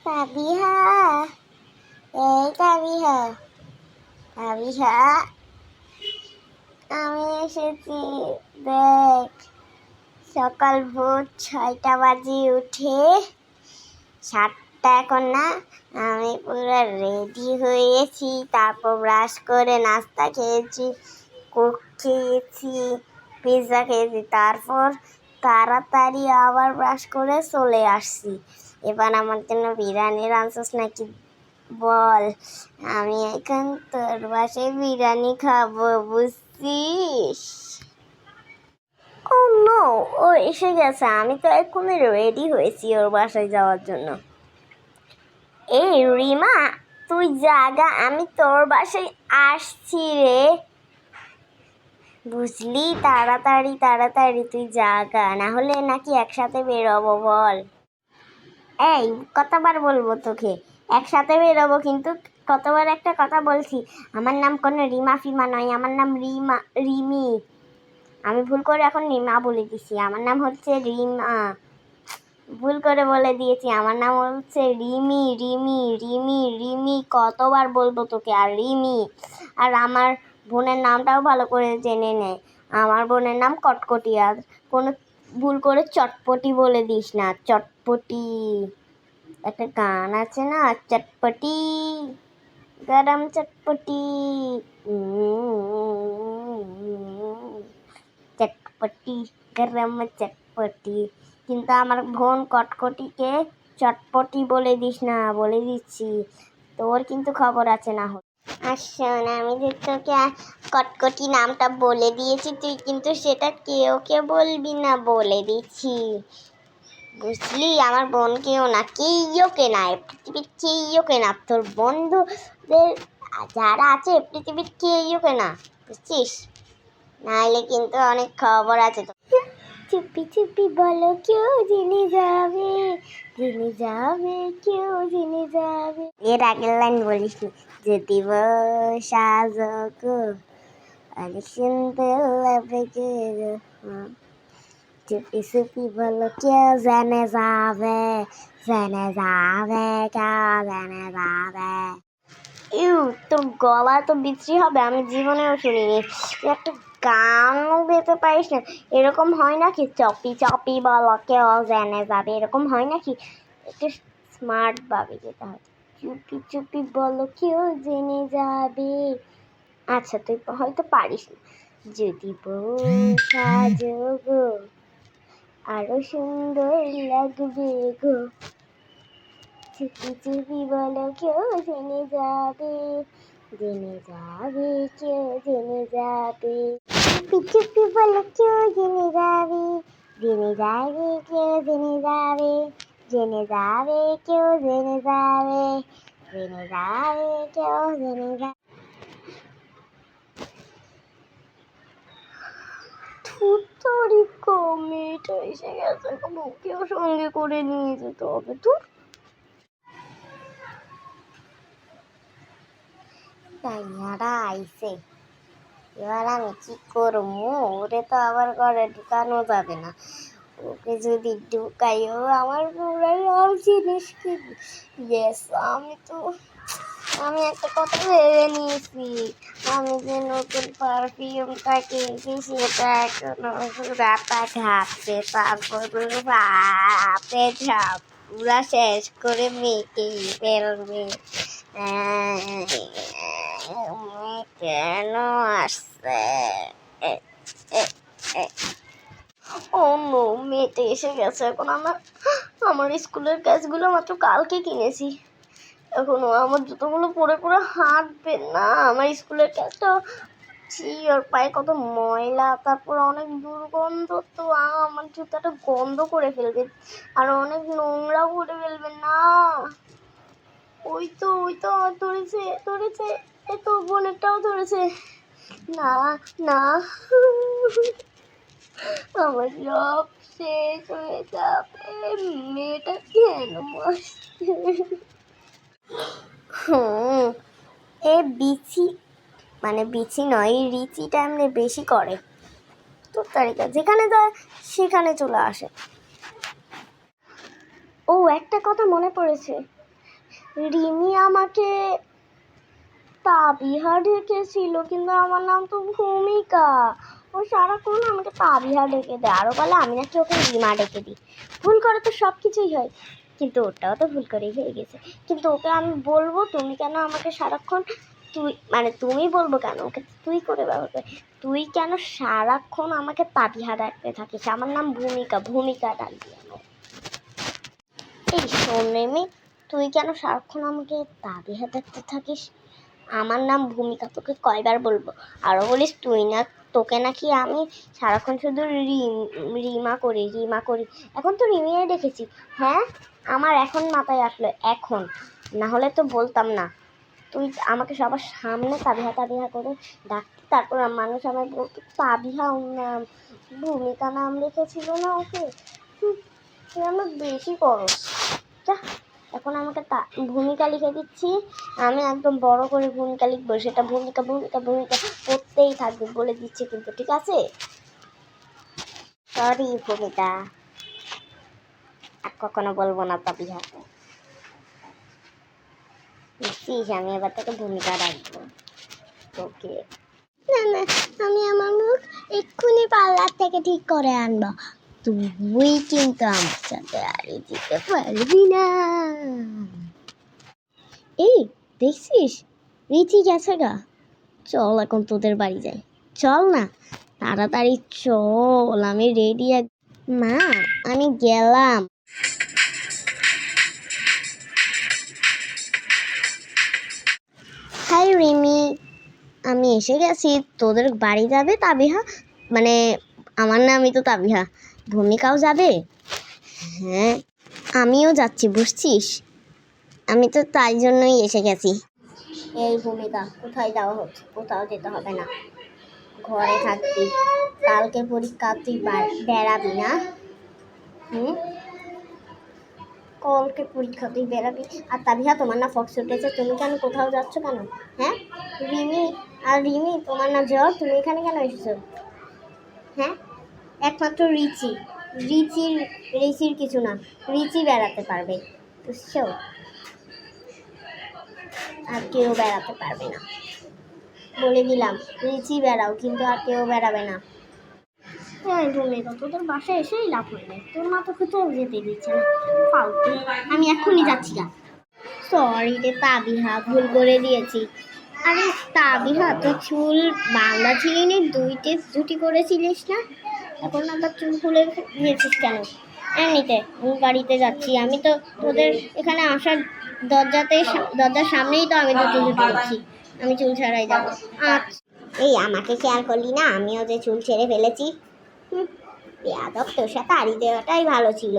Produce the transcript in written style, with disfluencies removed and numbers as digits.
তাবিহা, এই তাবিহা, তাবিহা, আমি এসেছি। দেখ, সকাল ভোর 6টা বাজে উঠে 7টা এখন না, আমি পুরো রেডি হয়েছি। তারপর ব্রাশ করে নাস্তা খেয়েছি, কোক খেয়েছি, পিৎজা খেয়েছি। তারপর তাড়াতাড়ি আবার ব্রাশ করে চলে আসছি। এবার আমার জন্য বিরিয়ানি রাঁধছিস নাকি বল? আমি এখন তোর বাসায় বিরিয়ানি খাবো, বুঝছিস? ও নো, ও এসে গেছে। আমি তো এখনই রেডি হয়েছি ওর বাসায় যাওয়ার জন্য। এই রিমা, তুই জাগা, আমি তোর বাসায় আসছি রে, বুঝলি? তাড়াতাড়ি তাড়াতাড়ি তুই জাগা, না হলে নাকি একসাথে বেরোবো, বল। এই, কতবার বলবো তোকে একসাথে বেরোবো, কিন্তু কতবার একটা কথা বলছি। আমার নাম কোনো রিমা ফিমা নয়, আমার নাম রিমি। আমি ভুল করে এখন রিমা বলে দিছি, আমার নাম হচ্ছে রিমা। ভুল করে বলে দিয়েছি, আমার নাম হচ্ছে রিমি। রিমি রিমি রিমি কতবার বলবো তোকে? আর রিমি। আর আমার বোনের নামটাও ভালো করে জেনে নে, আমার বোনের নাম কটকটি। আর কোনো ভুল করে চটপটি বলে দিস না, চটপটি। একটা গান আছে না, চটপটি গরম চটপটি, চটপটি গরম চটপটি। কিন্তু আমার বোন কটকটিকে চটপটি বলে দিস না, বলে দিচ্ছি। তোর কিন্তু খবর আছে না হলে। আর শোন, আমি যে তোকে কটকটি নামটা বলে দিয়েছি, তুই কিন্তু সেটা কেউকে বলবি না, বলে দিচ্ছি, বুঝলি? আমার বোনকেও না, কেউকে না, পৃথিবীর কেউকে না, তোর বন্ধুদের যারা আছে পৃথিবীর কেউকে না, বুঝছিস? নাহলে কিন্তু অনেক খবর আছে তো। চুপি চুপি বলো, কেউ জেনে যাবে, জেনে যাবে, কেউ জেনে যাবে। এর আগের লাইন বলিস নি, যদি সাজো অনেক সুন্দর লাগবে। চুপি চুপি বলো, কেউ জেনে যাবে, জেনে যাবে, কেউ জেনে যাবে। ইউ, তোর গলা তো বিশ্রী হবে, আমি জীবনেও শুনিনি। একটা গানও গেতে পারিস না? এরকম হয় নাকি? চপি চপি বলো, কেউ জেনে যাবে, এরকম হয় নাকি? একটু স্মার্ট ভাবে যেতে হয়। চুপি চুপি বলো, কেউ জেনে যাবে। আচ্ছা, তুই হয়তো পারিস না। যদি বউ সাজো গো, আরো সুন্দর লাগবে গো। চুপি চুপি বলো, কেউ জেনে যাবে, জেনে যাবে, কেউ জেনে যাবে। চুপি চুপি বলো, কেউ জেনে যাবে, জেনে যাবে, কেউ জেনে যাবে, জেনে যাবে, কেউ জেনে যাবে, জেনে যাবে, কেউ জেনে যাবে। থুতরি মেয়েটা এসে গেছে, ওকেও সঙ্গে করে নিয়ে যেতে হবে। তো তাইয়ারা আইসে, এবার আমি কি করবো? ওরে তো আবার ঘরে ঢুকানো যাবে না, ওকে যদি ঢুকাইও আমার সব জিনিস কি। ইয়েস, আমি একটা কথা ভেবে নিয়েছি। আমি যে নতুন পারফিউমটা কিনছি, সেটা এখনো রাতা ঘাটছে, তারপর হাতে ঝাপ পুরা শেষ করে মেখেই ফেলবে। কেন আসছে? ও নো, মেয়েটা এসে গেছে। এখন আমার স্কুলের কাজগুলো মাত্র কালকে কিনেছি, এখনো আমার জুতোগুলো পরে পরে হাঁটবে না। আমার স্কুলের কাজটা, ছি, ওর পায়ে কত ময়লা, তারপর অনেক দুর্গন্ধ। তো আমার জুতাটা গন্ধ করে ফেলবে, আর অনেক নোংরা করে ফেলবে না। ওই তো ধরেছে ধরেছে, এই তো বোনেরটাও ধরেছে। না না, আমার সব শেষ হয়ে যাবে। মেয়েটা কেন আসছে? এ বিচি, মানে বিচি নয়, রিচিটা এমনি বেশি করে। তোর তারিখা যেখানে যায় সেখানে চলে আসে। ও, একটা কথা মনে পড়েছে, রিমি আমাকে তাবিহা ডেকেছিল, কিন্তু আমার নাম তো ভূমিকা। ও সারাক্ষণ আমাকে তাবিহা ডেকে দেয়, আরও বলে আমি নাকি ওকে রিমা ডেকে দিই। ভুল করে তো সব কিছুই হয়, কিন্তু ওটাও তো ভুল করেই হয়ে গেছে। কিন্তু ওকে আমি বলবো তুমি কেন আমাকে সারাক্ষণ তুই, মানে তুমি বলবো কেন ওকে তুই করে ব্যবহার করে, তুই কেন সারাক্ষণ আমাকে তাবিহা ডাকতে থাকিস? আমার নাম ভূমিকা, ভূমিকা ডাকবি আমার। এই শোন রেমি, তুই কেন সারাক্ষণ আমাকে তাবিহা ডাকতে থাকিস? আমার নাম ভূমিকা, তোকে কয়বার বলবো? আরও বলিস তুই না, তোকে নাকি আমি সারাক্ষণ শুধু রিমা করি রিমা করি। এখন তো রিমিয়ে দেখেছি। হ্যাঁ, আমার এখন মাথায় আসলো, এখন না হলে তো বলতাম না। তুই আমাকে সবার সামনে তাবিহা তাবিহা করে ডাকতি, তারপর মানুষ আমায় বলতো তাবিহা নাম, ভূমিকা নাম রেখেছিল না ওকে। তুই আমার বেশি করস। যা, এখন আমাকে ভূমিকা লিখে দিচ্ছি। আমি একদম বড় করে ভূমিকা লিখবো, সেটা ভূমিকা ভূমিকা ভূমিকা করতেই থাকবে বলে দিচ্ছি, কিন্তু ঠিক আছে? সরি ভূমিকা, আর কখনো বলবো না তাবিহা। বুঝছিস, আমি এবার থেকে ভূমিকা রাখবো। ওকে, না না, আমি আমার মুখ এক্ষুনি পার্লার থেকে ঠিক করে আনবো। তুই কিন্তু আমার সাথে আরে যেতে পারবি না। এই দেখছিস, রিচি গেছে গা। চল এখন তোদের বাড়ি যাই। চল না, তাড়াতাড়ি চল, আমি রেডি। মা, আমি গেলাম। হাই রিমি, আমি এসে গেছি। তোদের বাড়ি যাবে তাবিহা? মানে আমার নামই তো তাবিহা। ভূমিকাও যাবে? হ্যাঁ, আমিও যাচ্ছি, বুঝছিস? আমি তো তাই জন্যই এসে গেছি। এই ভূমিকা, কোথায় যাওয়া হচ্ছে? কোথাও যেতে হবে না, ঘরে থাকবি। কালকে পরীক্ষা, তুই বেড়াবি না। কালকে পরীক্ষা, তুই বেড়াবি। আর তাবিহা, তোমার না ফক্স উঠেছে, তুমি কেন কোথাও যাচ্ছ কেন? হ্যাঁ রিমি, তোমার না জ্বর, তুমি এখানে কেন এসেছো? হ্যাঁ, একমাত্র রিচির কিছু না, রিচি বেড়াতে পারবে, বুঝছো? আর কেউ বেড়াতে পারবে না, বলে দিলাম। রিচি বেড়াও, কিন্তু আর কেউ বেড়াবে না। হ্যাঁ ভূমিকা, তোদের বাসায় এসেই লাভ হয় না, তোর মা তোকে তো যেতে দিচ্ছে না, ফালতু। আমি এখনই যাচ্ছি না। সরি রে তাবিহা, ভুল করে দিয়েছি। আরে তাবিহা, তুই চুল বাংলা ছিলি নি, দুটি করেছিলিস না? এখন আবার চুল খুলে দিয়েছিস কেন? এমনিতে আমি বাড়িতে যাচ্ছি, আমি তো তোদের এখানে আসার দরজার সামনেই তো আমি তো চুল করছি, আমি চুল ছাড়াই যাবো। আচ্ছা, এই আমাকে খেয়াল করলি না, আমিও যে চুল ছেড়ে ফেলেছি। বেয়াদব, তোর সাথে আড়ি দেওয়াটাই ভালো ছিল।